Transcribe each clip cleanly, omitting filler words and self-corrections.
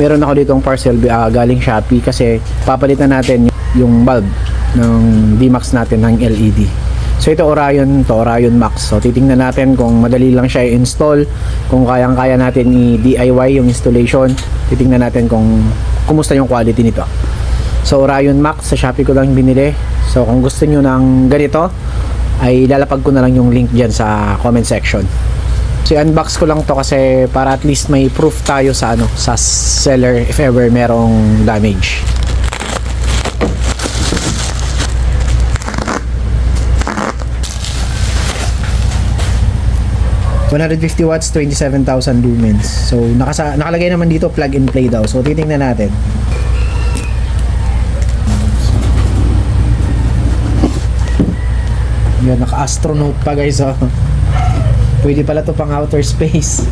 meron ako ditong parcel galing Shopee kasi papalitan natin yung bulb ng D-Max natin ng LED. So ito Orion Max. So titingnan natin kung madali lang siya i-install, kung kayang-kaya natin i-DIY yung installation. Titingnan natin kung kumusta yung quality nito. So Orion Max sa Shopee ko lang binili. So kung gusto niyo ng ganito ay lalapag ko na lang yung link diyan sa comment section. So unbox ko lang to kasi para at least may proof tayo sa sa seller if ever merong damage. $150 watts, 27,000 lumens. So nakalagay naman dito plug and play daw. So titingnan natin. Yan, naka-astronaut pa guys, oh. Pwede pala to pang outer space.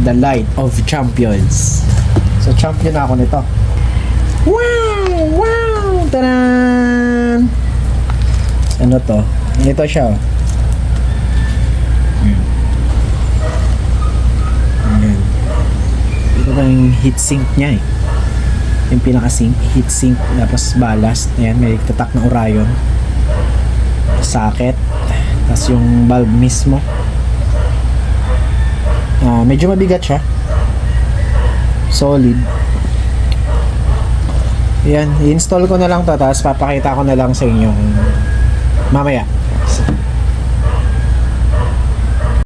The light of champions. So champion na ako nito. Wow! Wow! Taran! Ano to? Ito siya, oh. Ayan. Ito pa yung heatsink niya, eh. Yung pinaka-sink, heatsink, tapos ballast. Ayan, may tatak na Orion. Socket, tapos yung bulb mismo. Medyo mabigat siya, solid. Yan, i-install ko na lang to, tapos papakita ko na lang sa inyo mamaya.